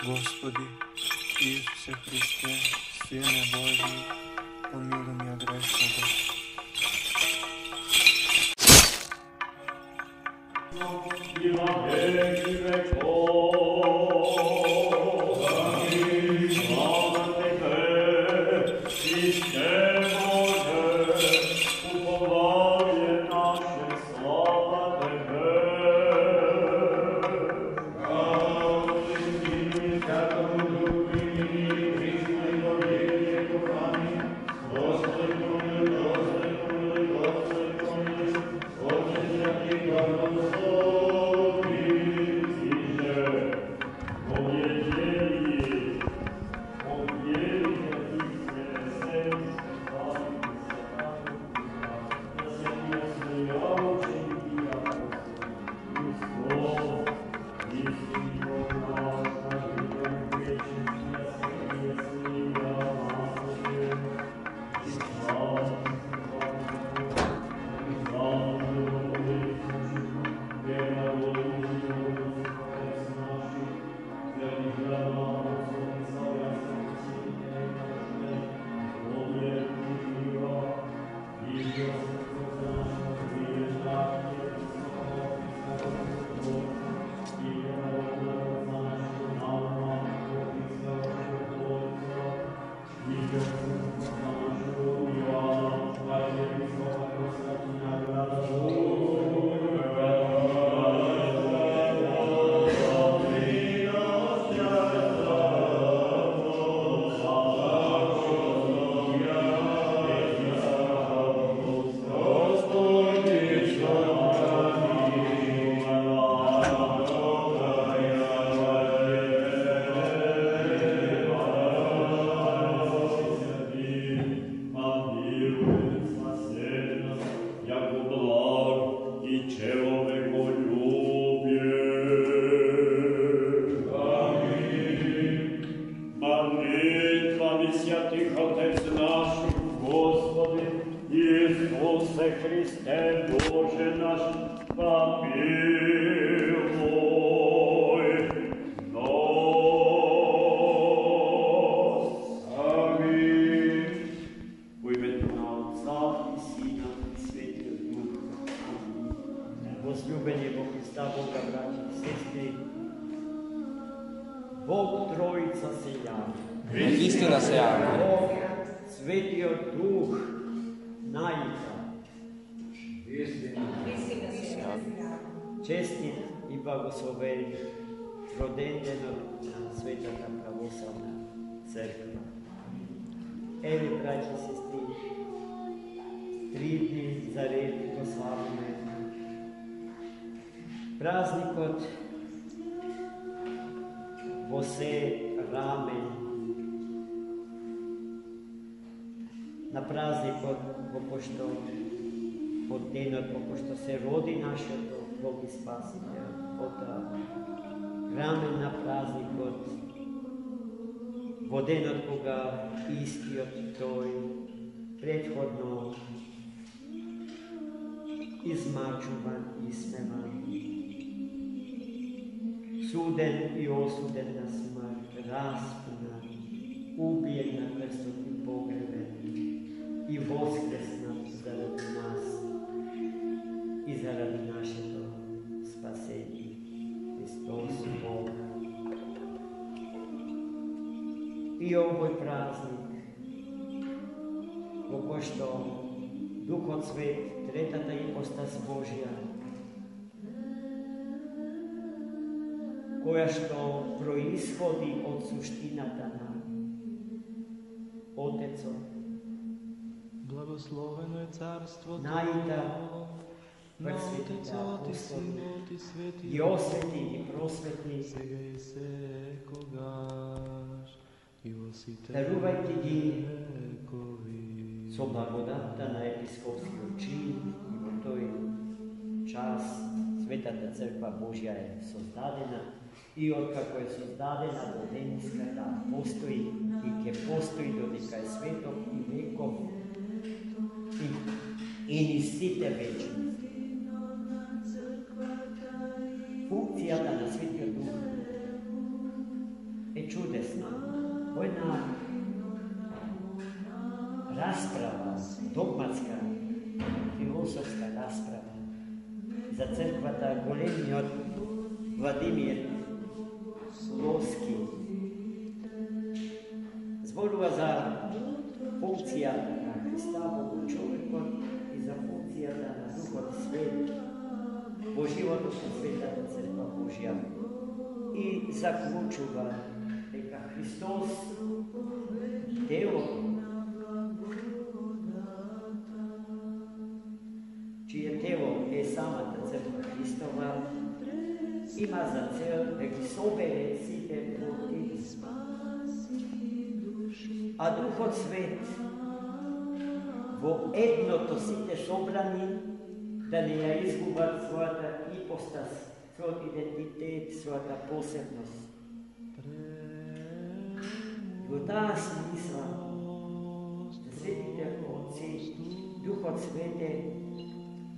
Господи, Исусе Христе, Сине Божий, помилуй меня грешного. Христе, Боже наш, помилуй нас. Амин. Во името на Отца и Сина и Светиот Дух. Возлюбени во Христа Бога, браќи и сестри, Бог Троица се јави. Истина се јави. Бог Светиот Дух најка. Честит и благословен роден денот на Светата православна црква. Еве, браќи и сестри, 3 дни за ред го славиме празникот во се рамен, на празникот во пошто од денот во кој се роди нашето Бог и Спасител, од рамен на празникот, во денот кога истиот тој предходно измачуван, исмеван, суден и осуден на смрт, распнат, убиен на крстот и погребен и воскреснат заради нас и заради нашето спасение. Христос Бог. И овој празник, во кој што Духот Свет, третата ипостас Божја, која што происходи од суштината на Отецот, Благословено е царството најда пресветите апостоли, и освети и просвети, сега и секогаш и во сите дарувајте ги векови. со благодатта на епископскиот чин, и во тој час Светата црква Божја е создадена, и откако е создадена до денеска да постои и ќе постои додека е светов и веков и ни сите вечни. Функцијата на Светиот Дух е за црквата големиот Владимир Лоски. Зборува за функцијата на Христа во човекот и за функцијата на Духот Свет во животот на Светата Црква Божја. И заклучува дека Христос, тело, чие тело е самата Црква Христова, има за цел да ги собере сите плоти, а Духот Свет во едното сите собрани да не ја изгубат својата ипостас, својот идентитет, својата посебност. Во таа смисла, светите отци, Духот Свет е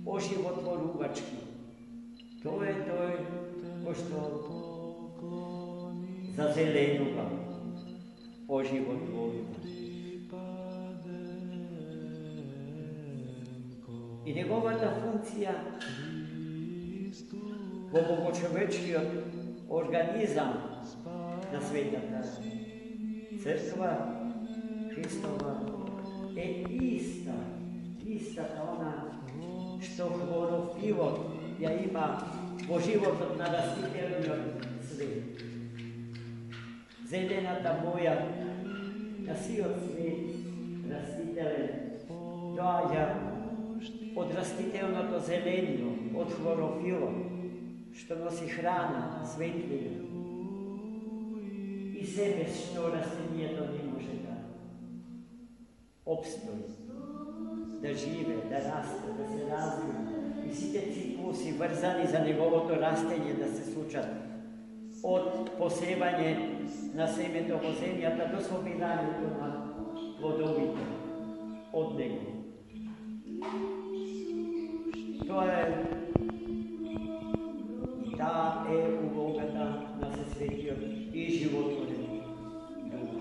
оживотворувачки. Тој е тој кој што зазеленува, оживотворува. И неговата функција во богочовечкиот организам на Светата Црква Христова е истата она што хлорофилот ја има во животот на растителниот свет. Зелената боја на сиот свет растителен доаѓа од растителното зелено, од хлорофилот, што носи храна, светлина. И се без што растенијето не може да обстои, да живе, да расте, да се развива. И сите циклуси врзани за неговото растење да се случат од посевање на семето во земјата до собирањето на плодовите од него. Тоа е и таа е улогата на Светиот и животворен Дух.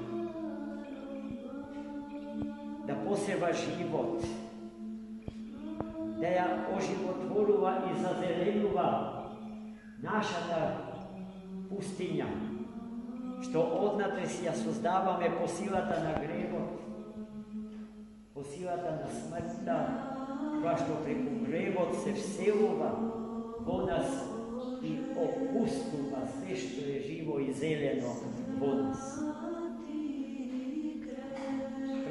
Да посева живот, да ја оживотворува и зазеленува нашата пустиња, што однатре си ја создаваме по силата на гревот, по силата на смртта, која што преку гревот се вселува во нас и опустува се што е живо и зелено во нас.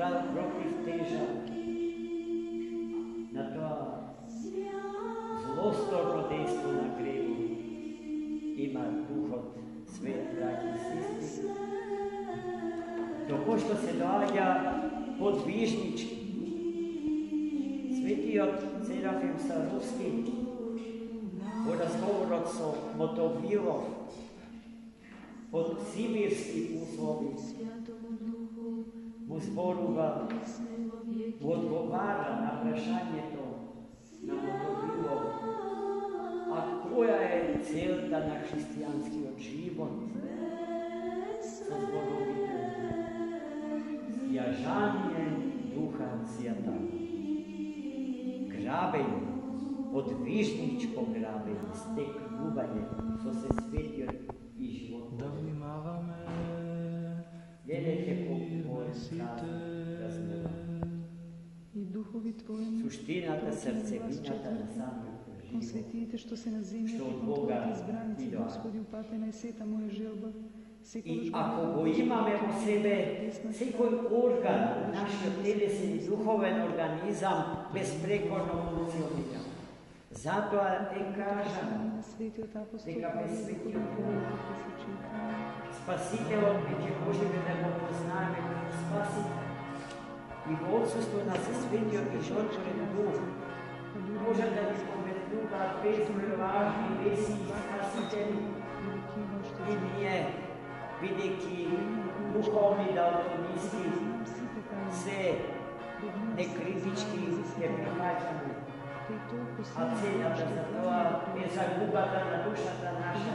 Против тежа на тоа злосторно дејство на гревот има Духот Свет, драги сестри, доколку што се доаѓа подвижнички. Светиот Серафим Саровски во разговорот со Мотовилов под сибирски услови му зборува, му одговара на прашањето на Мотовилов: а која е целта на христијанскиот живот? Со зборовите: јажање Духа Свјатаго, грабење, подвижничко грабење, стекнување со се светиот и живот. Да внимаваме. Гледайте колку размува. И духови Твои, суштината, срцевината на самиот живот, светиите што се на земјата, што од кон Бога Твоите избраници, идоа. Господи, упатена е сета моја желба. И ако го имаме во себе секој орган, нашиот телесен и духовен организам безпрекорно функционира. Затоа е кажано дека без светиот Дух Спасителот ќе можеме да го познаеме како Спасител. И во отсуство на светиот и животворен Дух може да ни поведуваат безмиловажни веси и спасители. И ние, бидејќи духовни далтонисти, се некритички ќе прифаќаме. А цената за тоа е загубата на душата наша.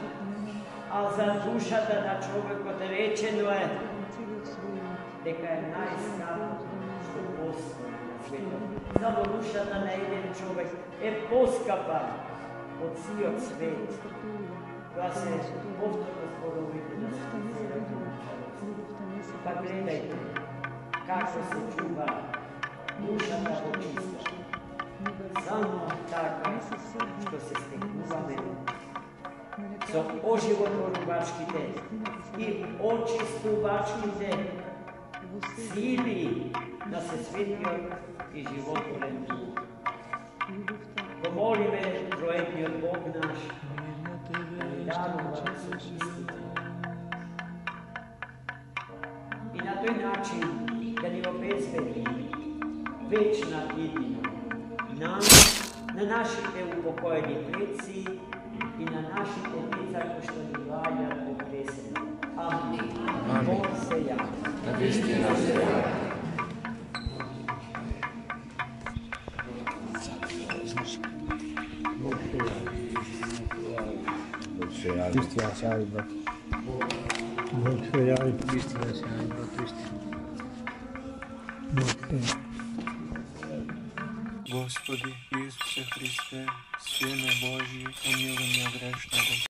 А за душата на човекот речено е дека е најскапото што постои на светот. Само душата на еден човек е поскапа од сиот свет, strpljiva. која се повторно зборувате на Ljubavta не се видува, ljubavta не се Па гледајте како се чува душата во чиста. Само така што се стекнуваме со оживотворувачките и очистувачките сили на Сесветиот и животворен Дух. Го молиме троедниот Бог наш да ни дарува со чистите и на тој начин да ни обезбеди вечна едина нам, на нашите упокоени предци и на нашите деца кои што ни глаѓаат од песен. Амин. Бог се јави. На вистина се јави. Истина се јави, брат. Бог се јави. Истина се јави, брат. Истина. Бог се јави. Господи Исусе Христе, Сине Божи, помилуй меня грешного.